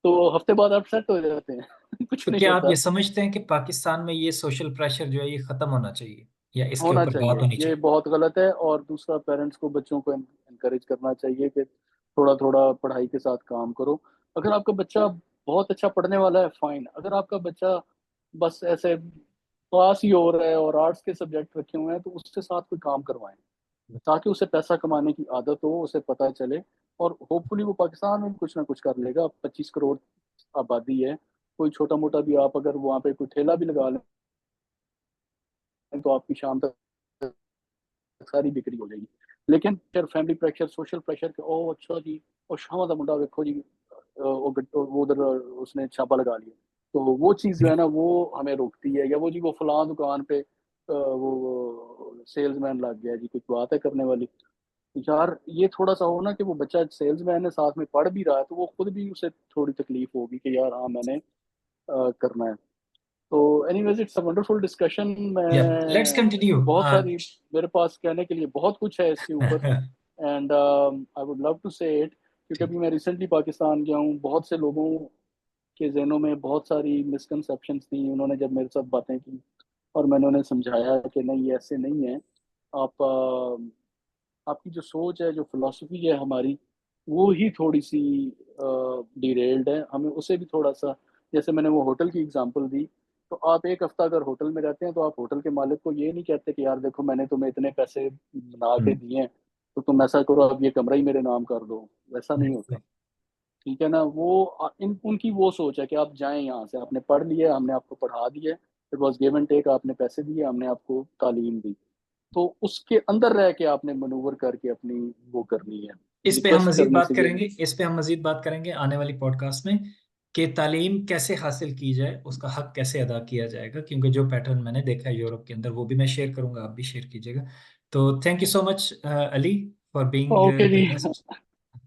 तो हफ्ते बाद आप सेट हो जाते हैं कुछ तो नहीं क्या आप होता। ये समझते हैं कि पाकिस्तान में ये सोशल प्रेशर जो है ये खत्म होना चाहिए, या इसके होना ऊपर बात चाहिए, होनी ये चाहिए? बहुत गलत है। और दूसरा, पेरेंट्स को बच्चों को इनकरेज करना चाहिए कि थोड़ा थोड़ा पढ़ाई के साथ काम करो। अगर आपका बच्चा बहुत अच्छा पढ़ने वाला है, फाइन। अगर आपका बच्चा बस ऐसे पास ही हो रहा है और आर्ट्स के सब्जेक्ट रखे हुए हैं, तो उसके साथ कोई काम करवाएं, ताकि उसे पैसा कमाने की आदत हो, उसे पता चले। और होपफुली वो पाकिस्तान में भी कुछ ना कुछ कर लेगा। 25 करोड़ आबादी है, कोई छोटा मोटा भी आप अगर वहाँ पे कोई ठेला भी लगा लें, तो आपकी शाम तक सारी बिक्री हो जाएगी। लेकिन फिर फैमिली प्रेशर, सोशल प्रेशर के, ओ अच्छा जी, और शाम का मुंडा देखो जी, वो उधर उसने छापा लगा लिया। तो वो चीज़ जो है ना, वो हमें रोकती है। या वो जी वो फलां दुकान पे वो सेल्समैन लग गया जी, कुछ बात है करने वाली। यार ये थोड़ा सा हो ना कि वो बच्चा सेल्समैन है, साथ में पढ़ भी रहा है, तो वो खुद भी उसे थोड़ी तकलीफ होगी कि यार हाँ मैंने करना है। तो anyways, it's a wonderful discussion. या लेट्स मैं कंटिन्यू। बहुत सारी, मेरे पास कहने के लिए बहुत कुछ है इसके ऊपर। And I would love to say it, क्योंकि ठीक। अभी मैं रिसेंटली पाकिस्तान गया हूँ। बहुत से लोगों के जहनों में बहुत सारी मिसकंसेप्शंस थी, उन्होंने जब मेरे साथ बातें की और मैंने उन्हें समझाया कि नहीं ये ऐसे नहीं है। आप आपकी जो सोच है, जो फिलॉसफी है हमारी, वो ही थोड़ी सी डिरेल्ड है। हमें उसे भी थोड़ा सा, जैसे मैंने वो होटल की एग्जांपल दी, तो आप एक हफ्ता अगर होटल में रहते हैं, तो आप होटल के मालिक को ये नहीं कहते कि यार देखो मैंने तुम्हें इतने पैसे बना के हम्म। दिए हैं, तो तुम ऐसा करो अब ये कमरा ही मेरे नाम कर दो। वैसा नहीं होता। ठीक है ना। वो इन उनकी वो सोच है कि आप जाएं यहाँ से, आपने पढ़ लिया, हमने आपको पढ़ा दिया, it was give and take, आपने पैसे दिए, हमने आपको तालीम दी, तो उसके अंदर रह के आपने मनूवर करके अपनी वो करनी है। इस पे हम रिक्वेस्ट मजीद करने बात से ये करेंगे, इस पे हम मजीद बात करेंगे आने वाली पॉडकास्ट में, कि तालीम कैसे हासिल की जाए, उसका हक कैसे अदा किया जाएगा, क्योंकि जो पैटर्न मैंने देखा है यूरोप के अंदर वो भी मैं शेयर करूंगा, आप भी शेयर कीजिएगा। तो thank you so much Ali for being okay the जी, guest.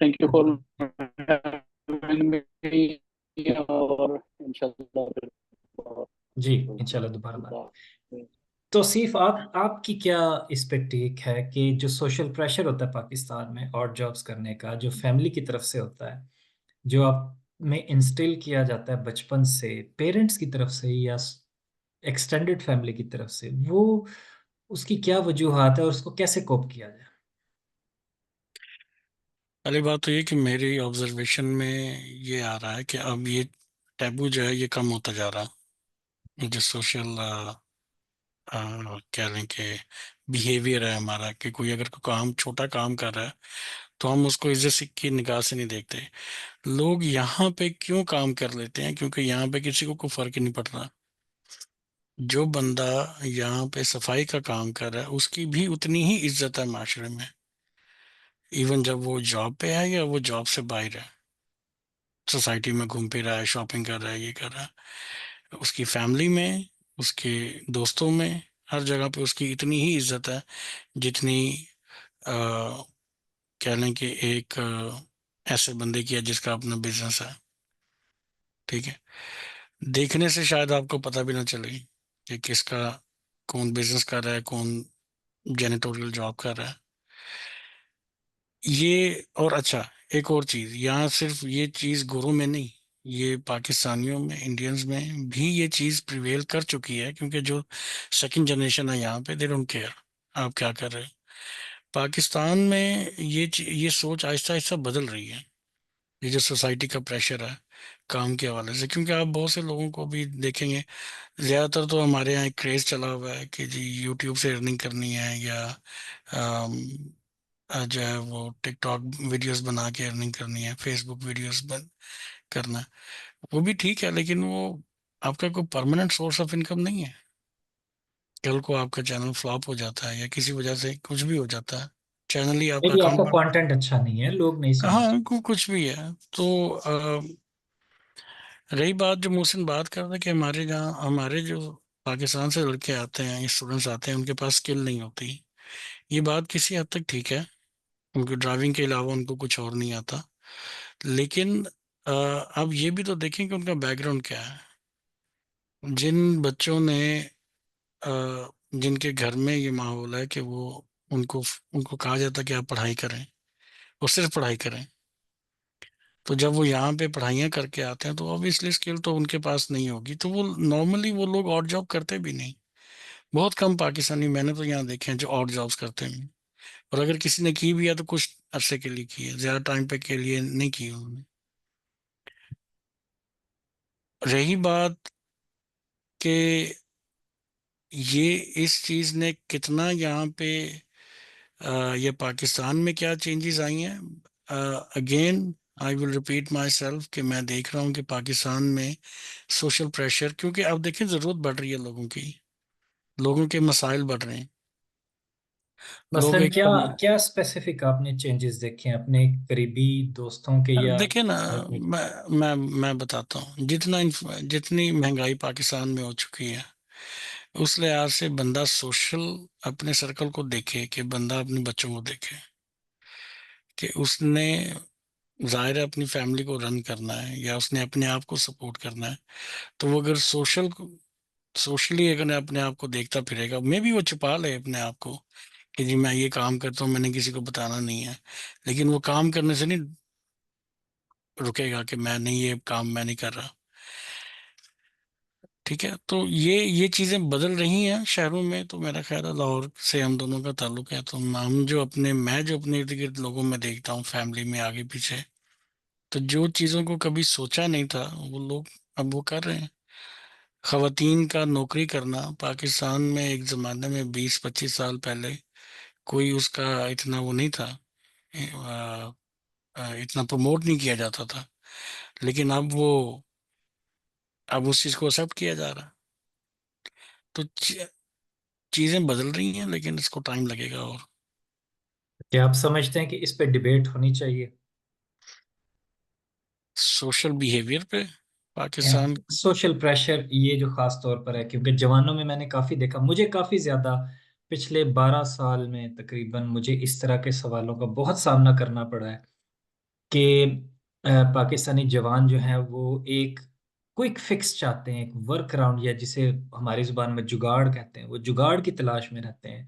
Thank you for having me, और इंशाल्लाह फिर जी, इंशाल्लाह दोबारा बात। बात। तो सिर्फ आपकी क्या इस पे टेक है कि जो सोशल प्रेशर होता है पाकिस्तान में और जॉब्स करने का, जो फैमिली की तरफ से होता है, जो आप में इंस्टिल किया जाता है बचपन से पेरेंट्स की तरफ से या एक्सटेंडेड फैमिली की तरफ से, वो उसकी क्या वजूहात है और उसको कैसे कोप किया जाए? पहली बात तो ये कि मेरी ऑब्जर्वेशन में ये आ रहा है कि अब ये टैबू जो है ये कम होता जा रहा है। जो सोशल कह लें कि बिहेवियर है हमारा, कि कोई अगर कोई काम छोटा काम कर रहा है तो हम उसको इज्जत की निगाह से नहीं देखते। लोग यहाँ पे क्यों काम कर लेते हैं? क्योंकि यहाँ पे किसी को कोई फर्क ही नहीं पड़ता। जो बंदा यहाँ पे सफाई का काम कर रहा है उसकी भी उतनी ही इज्जत है माशरे में, इवन जब वो जॉब पे है या वो जॉब से बाहर है। सोसाइटी में घूम फिर रहा है, शॉपिंग कर रहा है, ये कर रहा है, उसकी फैमिली में, उसके दोस्तों में, हर जगह पे उसकी इतनी ही इज्जत है जितनी आ, कह लें कि एक ऐसे बंदे की है जिसका अपना बिजनेस है। ठीक है। देखने से शायद आपको पता भी ना चले कि किसका, कौन बिजनेस कर रहा है, कौन जेनिटोरियल जॉब कर रहा है। ये और अच्छा, एक और चीज, यहाँ सिर्फ ये चीज गोरों में नहीं, ये पाकिस्तानियों में, इंडियंस में भी ये चीज प्रिवेल कर चुकी है, क्योंकि जो सेकंड जनरेशन है यहाँ पे, दे डोंट केयर आप क्या कर रहे हो। पाकिस्तान में ये सोच आहिस्ता आहिस्ता बदल रही है। ये जो सोसाइटी का प्रेशर है काम के हवाले से, क्योंकि आप बहुत से लोगों को भी देखेंगे, ज्यादातर तो हमारे यहाँ एक क्रेज चला हुआ है कि जी यूट्यूब से अर्निंग करनी है, या जो है वो टिकटॉक वीडियोस बना के अर्निंग करनी है, फेसबुक वीडियोस बन करना है। वो भी ठीक है, लेकिन वो आपका कोई परमानेंट सोर्स ऑफ इनकम नहीं है। कल को आपका चैनल फ्लॉप हो जाता है या किसी वजह से कुछ भी हो जाता है, चैनल ही आपका यदि कम आपका पड़, कंटेंट अच्छा नहीं है, लोग नहीं समझ। हाँ कुछ भी है तो रही बात जो मोहसिन बात कर रहा था कि हमारे जहाँ, हमारे जो पाकिस्तान से लड़के आते हैं, स्टूडेंट्स आते हैं, उनके पास स्किल नहीं होती, ये बात किसी हद तक ठीक है। उनको ड्राइविंग के अलावा उनको कुछ और नहीं आता। लेकिन अब ये भी तो देखें कि उनका बैकग्राउंड क्या है। जिन बच्चों ने जिनके घर में ये माहौल है कि वो, उनको उनको कहा जाता है कि आप पढ़ाई करें, वो सिर्फ पढ़ाई करें, तो जब वो यहाँ पे पढ़ाइयाँ करके आते हैं तो ऑब्वियसली स्किल तो उनके पास नहीं होगी, तो वो नॉर्मली वो लोग और जॉब करते भी नहीं। बहुत कम पाकिस्तानी मैंने तो यहाँ देखे हैं जो और जॉब्स करते हैं, और अगर किसी ने की भी है तो कुछ अरसे के लिए की है, ज्यादा टाइम पे के लिए नहीं की उन्होंने। रही बात कि ये इस चीज ने कितना यहाँ पे ये पाकिस्तान में क्या चेंजेस आई हैं, again I will repeat my self कि मैं देख रहा हूँ कि पाकिस्तान में सोशल प्रेशर, क्योंकि अब देखिए जरूरत बढ़ रही है लोगों की, लोगों के मसाइल बढ़ रहे हैं। लोग मसलन एक क्या, समय, क्या स्पेसिफिक आपने चेंजेस देखे हैं अपने करीबी दोस्तों के या देखिए ना, घर में? मैं बताता हूँ, जितनी महंगाई पाकिस्तान में हो चुकी है, उस लिहाज से बंदा सोशल अपने सर्कल को देखे, कि बंदा अपने बच्चों को देखे कि उसने, जाहिर है अपनी फैमिली को रन करना है या उसने अपने आप को सपोर्ट करना है, तो वो अगर सोशली अगर अपने आप को देखता फिरेगा, मे भी वो छुपा ले अपने आप को कि जी मैं ये काम करता हूँ, मैंने किसी को बताना नहीं है, लेकिन वो काम करने से नहीं रुकेगा कि मैं नहीं, ये काम मैं नहीं कर रहा। ठीक है, तो ये चीजें बदल रही हैं शहरों में। तो मेरा ख्याल है लाहौर से हम दोनों का ताल्लुक है, तो हम जो अपने, मैं जो अपने इर्द गिर्द लोगों में देखता हूँ, फैमिली में आगे पीछे, तो जो चीजों को कभी सोचा नहीं था वो लोग अब वो कर रहे हैं। खवातीन का नौकरी करना पाकिस्तान में एक जमाने में 20-25 साल पहले कोई उसका इतना वो नहीं था, इतना प्रमोट नहीं किया जाता था, लेकिन अब उस चीज को एक्सेप्ट किया जा रहा है। तो चीजें बदल रही हैं, लेकिन इसको टाइम लगेगा। और क्या आप समझते हैं कि इस पे डिबेट होनी चाहिए? सोशल बिहेवियर पे पाकिस्तान, सोशल प्रेशर, ये जो खास तौर पर है, क्योंकि जवानों में मैंने काफी देखा, मुझे काफी ज्यादा पिछले 12 साल में तकरीबन मुझे इस तरह के सवालों का बहुत सामना करना पड़ा है कि पाकिस्तानी जवान जो है वो एक क्विक फिक्स चाहते हैं, एक वर्क अराउंड, या जिसे हमारी जुबान में जुगाड़ कहते हैं, वो जुगाड़ की तलाश में रहते हैं।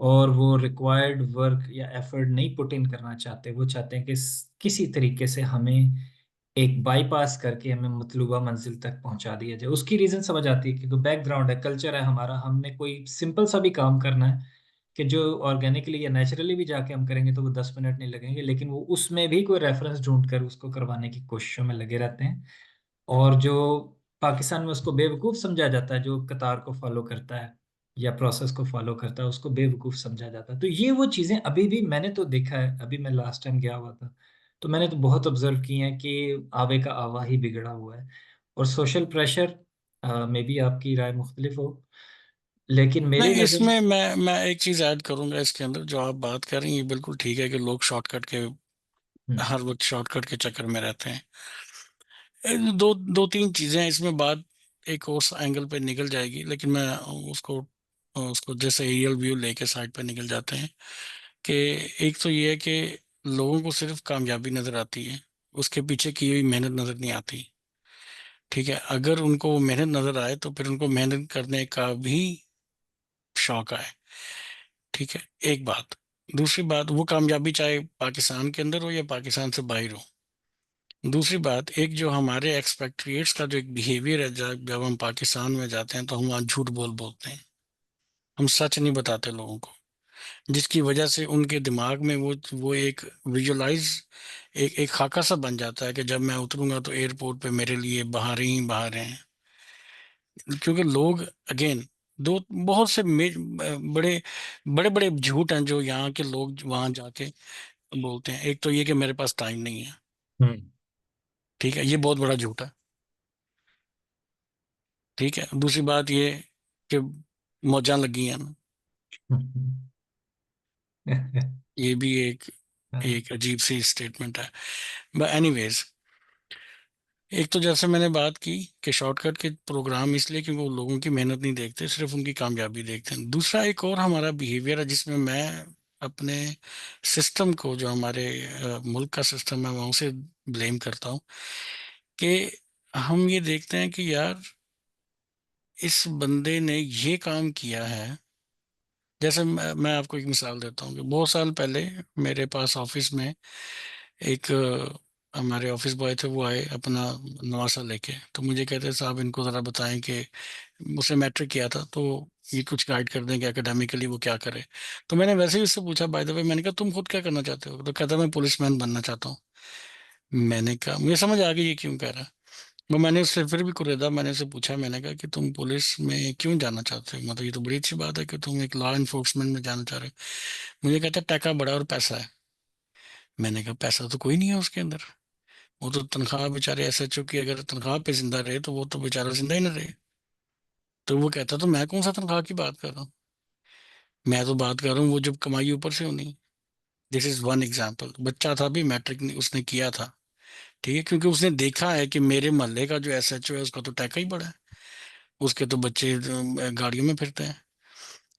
और वो रिक्वायर्ड वर्क या एफर्ट नहीं पुट इन करना चाहते, वो चाहते हैं कि किसी तरीके से हमें एक बाईपास करके हमें मतलूबा मंजिल तक पहुंचा दिया जाए। उसकी रीजन समझ आती है, क्योंकि बैकग्राउंड है, कल्चर है हमारा, हमने कोई सिंपल सा भी काम करना है कि जो ऑर्गेनिकली या नेचुरली भी जाके हम करेंगे तो वो 10 मिनट नहीं लगेंगे, लेकिन वो उसमें भी कोई रेफरेंस ढूंढ कर उसको करवाने की कोशिशों में लगे रहते हैं। और जो पाकिस्तान में उसको बेवकूफ़ समझा जाता है जो कतार को फॉलो करता है, या प्रोसेस को फॉलो करता है उसको बेवकूफ़ समझा जाता है। तो ये वो चीज़ें अभी भी मैंने तो देखा है, अभी मैं लास्ट टाइम गया हुआ था, तो मैंने तो बहुत ऑब्ज़र्व किए हैं कि आवे का आवा ही बिगड़ा हुआ है। और सोशल प्रेशर में भी आपकी राय मुख्तलिफ हो, लेकिन मेरे नहीं, नज़र इसमें मैं एक चीज ऐड करूंगा इसके अंदर, जो आप बात कर रही हैं ये बिल्कुल ठीक है कि लोग शॉर्टकट के, हुँ, हर वक्त शॉर्टकट के चक्कर में रहते हैं। दो दो तीन चीजें हैं इसमें, बात एक और एंगल पे निकल जाएगी, लेकिन मैं उसको उसको जैसे एरियल व्यू लेके साइड पे निकल जाते हैं कि एक तो ये है कि लोगों को सिर्फ कामयाबी नजर आती है, उसके पीछे की हुई मेहनत नजर नहीं आती। ठीक है, अगर उनको वो मेहनत नजर आए तो फिर उनको मेहनत करने का भी शौक आए। ठीक है, एक बात। दूसरी बात, वो कामयाबी चाहे पाकिस्तान के अंदर हो या पाकिस्तान से बाहर हो। दूसरी बात, एक जो हमारे एक्सपेक्ट्रिएट्स का जो एक बिहेवियर है, जब हम पाकिस्तान में जाते हैं तो हम वहाँ झूठ बोलते हैं, हम सच नहीं बताते लोगों को, जिसकी वजह से उनके दिमाग में वो एक विजुअलाइज, एक खाका सा बन जाता है कि जब मैं उतरूंगा तो एयरपोर्ट पे मेरे लिए बाहर ही बाहर हैं। क्योंकि लोग, अगेन, दो बहुत से बड़े बड़े बड़े झूठ हैं जो यहाँ के लोग वहां जाके बोलते हैं। एक तो ये कि मेरे पास टाइम नहीं है। हुँ, ठीक है, ये बहुत बड़ा झूठ है। ठीक है, दूसरी बात ये कि मौजां लगी हैं ना, हुँ, हुँ। ये भी एक हाँ, एक अजीब सी स्टेटमेंट है। बट एनीवेज, एक तो जैसे मैंने बात की कि शॉर्टकट के प्रोग्राम इसलिए क्योंकि वो लोगों की मेहनत नहीं देखते, सिर्फ उनकी कामयाबी देखते हैं। दूसरा एक और हमारा बिहेवियर है जिसमें मैं अपने सिस्टम को, जो हमारे मुल्क का सिस्टम है, मैं उसे ब्लेम करता हूँ कि हम ये देखते हैं कि यार इस बंदे ने ये काम किया है। जैसे मैं आपको एक मिसाल देता हूँ कि बहुत साल पहले मेरे पास ऑफिस में एक हमारे ऑफिस बॉय थे, वो आए अपना नवासा लेके, तो मुझे कहते साहब इनको ज़रा बताएं कि उसने मैट्रिक किया था, तो ये कुछ गाइड कर दें कि एकेडमिकली वो क्या करे। तो मैंने वैसे ही उससे पूछा, बाय द वे, मैंने कहा तुम खुद क्या करना चाहते हो? तो कहता मैं पुलिसमैन बनना चाहता हूँ। मैंने कहा, मुझे समझ आ गई ये क्यों कह रहा है। वो मैंने उससे फिर भी कुरेदा, मैंने उससे पूछा, मैंने कहा कि तुम पुलिस में क्यों जाना चाहते हो, मतलब ये तो बड़ी अच्छी बात है कि तुम एक लॉ इन्फोर्समेंट में जाना चाह रहे हो। मुझे कहता टका बड़ा और पैसा है। मैंने कहा पैसा तो कोई नहीं है उसके अंदर, वो तो तनख्वाह बेचारे एसएचओ की अगर तनख्वाह पे जिंदा रहे तो वो तो बेचारा जिंदा ही ना रहे। तो वो कहता तो मैं कौन सा तनख्वाह की बात कर रहा हूँ, मैं तो बात कर रहा हूँ वो जब कमाई ऊपर से होनी। This is one example. बच्चा था भी, मैट्रिक उसने किया था। ठीक है, क्योंकि उसने देखा है कि मेरे मोहल्ले का जो एसएचओ है उसका तो टैका ही बड़ा है, उसके तो बच्चे गाड़ियों में फिरते हैं।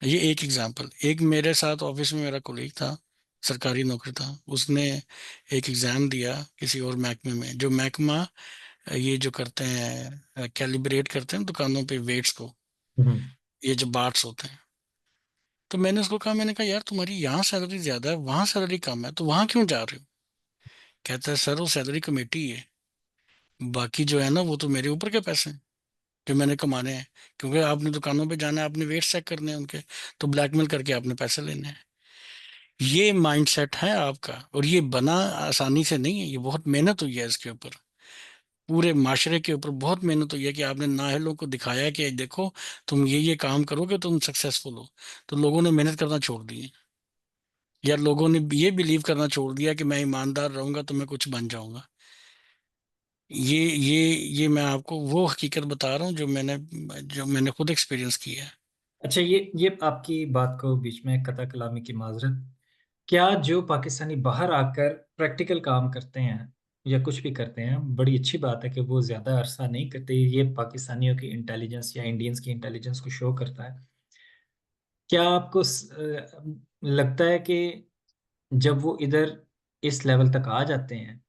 ये एक एग्जाम्पल। एक मेरे साथ ऑफिस में मेरा कोलीग था, सरकारी नौकरी था, उसने एक एग्जाम दिया किसी और महकमे में, जो महकमा ये जो करते हैं, कैलिब्रेट करते हैं दुकानों पे वेट्स को, हुँ, ये जो बार्ट्स होते हैं। तो मैंने उसको कहा, मैंने कहा यार तुम्हारी यहाँ सैलरी ज्यादा है, वहाँ सैलरी कम है, तो वहाँ क्यों जा रहे हो? कहता है सर वो सैलरी कमेटी है, बाकी जो है ना वो तो मेरे ऊपर के पैसे हैं जो मैंने कमाने हैं। क्योंकि आपने दुकानों पे जाना है, आपने वेट चेक करने हैं उनके, तो ब्लैकमेल करके आपने पैसे लेने हैं। ये माइंडसेट है आपका, और ये बना आसानी से नहीं है, ये बहुत मेहनत हुई है इसके ऊपर। पूरे माशरे के ऊपर बहुत मेहनत हुई है कि आपने नाअहलों को दिखाया कि देखो तुम ये काम करोगे तुम सक्सेसफुल हो। तो लोगों ने मेहनत करना छोड़ दी है, या लोगों ने ये बिलीव करना छोड़ दिया कि मैं ईमानदार रहूंगा तो मैं कुछ बन जाऊंगा। ये मैं आपको वो हकीकत बता रहा हूँ जो मैंने खुद एक्सपीरियंस किया है। अच्छा, ये आपकी बात को बीच में कता कलामी की माज़रत। क्या जो पाकिस्तानी बाहर आकर प्रैक्टिकल काम करते हैं या कुछ भी करते हैं, बड़ी अच्छी बात है कि वो ज़्यादा अरसा नहीं करते, ये पाकिस्तानियों की इंटेलिजेंस या इंडियंस की इंटेलिजेंस को शो करता है। क्या आपको लगता है कि जब वो इधर इस लेवल तक आ जाते हैं,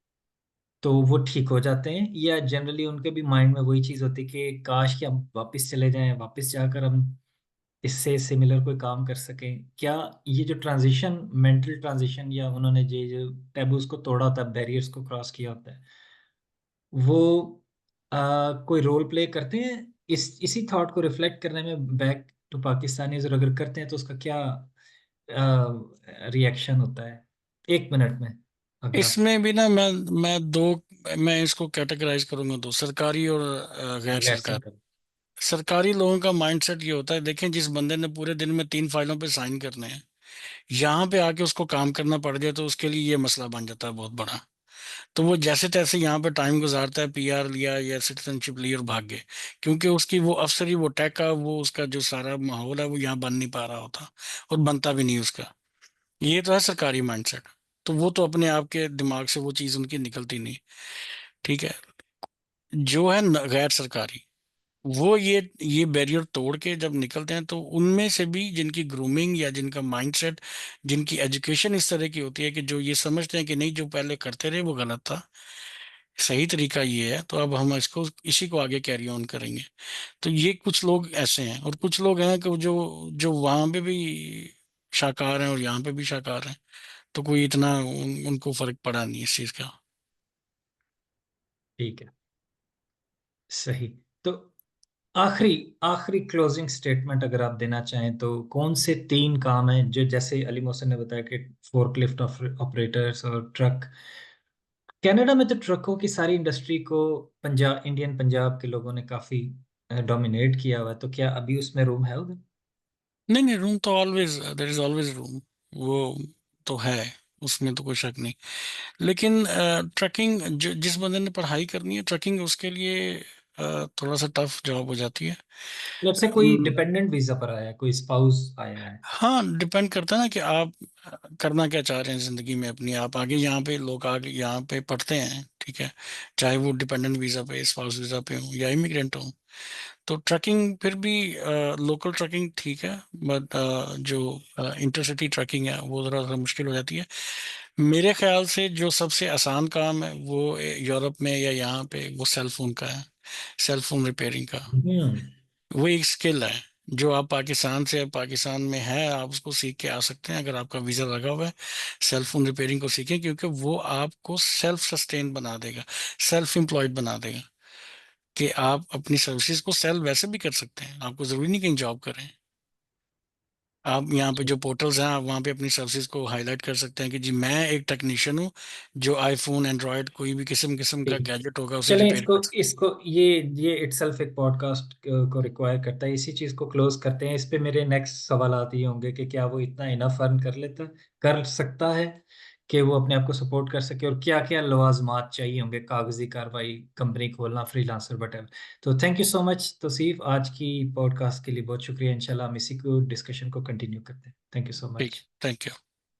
तो वो ठीक हो जाते हैं, या जनरली उनके भी माइंड में वही चीज़ होती है कि काश कि हम वापस चले जाएँ, वापस जाकर हम इससे सिमिलर कोई काम कर सकें? क्या ये जो ट्रांज़िशन, मेंटल ट्रांज़िशन, या उन्होंने ये जो टैबूज़ को तोड़ा होता है, बैरियर्स को क्रॉस किया होता है, वो कोई रोल प्ले करते हैं इसी थॉट को रिफ्लेक्ट करने में, बैक टू पाकिस्तानीज़, और अगर करते हैं तो उसका क्या रिएक्शन होता है? 1 मिनट में अगर आप इसमें भी ना मैं इसको कैटेगराइज करूंगा, दो सरकारी और गैर गैर सरकारी। सरकारी। सरकारी लोगों का माइंडसेट ये होता है, देखें जिस बंदे ने पूरे दिन में 3 फाइलों पे साइन करने हैं, यहाँ पे आके उसको काम करना पड़ जाए तो उसके लिए ये मसला बन जाता है बहुत बड़ा। तो वो जैसे तैसे यहाँ पे टाइम गुजारता है, पीआर लिया या सिटीजनशिप ली और भाग गए, क्योंकि उसकी वो अफसरी, वो टैग का, वो उसका जो सारा माहौल है वो यहाँ बन नहीं पा रहा होता, और बनता भी नहीं उसका। ये तो है सरकारी माइंडसेट। तो वो तो अपने आप के दिमाग से वो चीज़ उनकी निकलती नहीं। ठीक है। जो है गैर सरकारी, वो ये बैरियर तोड़ के जब निकलते हैं, तो उनमें से भी जिनकी ग्रूमिंग या जिनका माइंडसेट, जिनकी एजुकेशन इस तरह की होती है कि जो ये समझते हैं कि नहीं, जो पहले करते रहे वो गलत था, सही तरीका ये है, तो अब हम इसको, इसी को आगे कैरी ऑन करेंगे। तो ये कुछ लोग ऐसे हैं, और कुछ लोग हैं कि जो जो वहां पे भी शाकाहार हैं और यहाँ पे भी शाकाहार हैं, तो कोई इतना उनको फर्क पड़ा नहीं इस चीज का। ठीक है, सही। तो आखिरी आखिरी क्लोजिंग स्टेटमेंट अगर आप देना चाहें तो कौन से 3 काम हैं जो, जैसे अली मोहसिन ने बताया कि फोर्कलिफ्ट ऑपरेटर्स और ट्रक, कनाडा में तो ट्रकों की सारी इंडस्ट्री को पंजाब, इंडियन पंजाब के लोगों ने काफी डोमिनेट किया हुआ है, तो क्या अभी उसमें रूम है उधर? नहीं नहीं, रूम तो always, there is always room, वो तो है, उसमें तो कोई शक नहीं। लेकिन ट्रकिंग, जो जिस बंदे ने पढ़ाई करनी है ट्रकिंग, उसके लिए थोड़ा सा टफ जॉब हो जाती है। लेट्स से कोई डिपेंडेंट वीजा पर आया है, कोई स्पाउस आया है। हाँ, डिपेंड करता है ना कि आप करना क्या चाह रहे हैं जिंदगी में अपनी। आप आगे यहाँ पे, लोग आगे यहाँ पे पढ़ते हैं, ठीक है, चाहे वो डिपेंडेंट वीजा पे, स्पाउस वीजा पे हो या इमिग्रेंट हो। तो ट्रकिंग फिर भी, लोकल ट्रकिंग ठीक है, बट जो इंटरसिटी ट्रकिंग है वो ज़रा सा मुश्किल हो जाती है। मेरे ख्याल से जो सबसे आसान काम है वो यूरोप में या यहाँ पे वो सेल फोन का है, सेल फोन रिपेयरिंग का। हम्म। वो एक स्किल है जो आप पाकिस्तान से, पाकिस्तान में है, आप उसको सीख के आ सकते हैं अगर आपका वीज़ा लगा हुआ है। सेल फोन रिपेयरिंग को सीखें, क्योंकि वो आपको सेल्फ सस्टेन बना देगा, सेल्फ एम्प्लॉयड बना देगा, कि आप अपनी सर्विसेज को सेल वैसे भी कर सकते हैं, आपको ज़रूरी नहीं कहीं जॉब करें। आप यहाँ पे जो पोर्टल्स हैं, आप वहाँ पे अपनी सर्विसेज को हाईलाइट कर सकते हैं कि जी मैं एक टेक्नीशियन हूँ जो आईफोन, एंड्रॉयड, कोई भी किस्म किस्म का ठीक। गैजेट होगा उसे चलें, रिपेयर इसको कर सकते इसको ये इटसेल्फ एक पॉडकास्ट को रिक्वायर करता है। इसी चीज को क्लोज करते हैं। इस पे मेरे नेक्स्ट सवालात ये होंगे कि क्या वो इतना इनफ अर्न कर सकता है कि वो अपने आप को सपोर्ट कर सके, और क्या क्या लवाजमात चाहिए होंगे, कागजी कार्रवाई, कंपनी खोलना, फ्रीलांसर, वटेवर। तो thank you so much Tauseef, आज की पॉडकास्ट के लिए बहुत शुक्रिया। इंशाल्लाह हम इसी को डिस्कशन को कंटिन्यू करते हैं। थैंक यू सो ठीक मच। है, थैंक यू।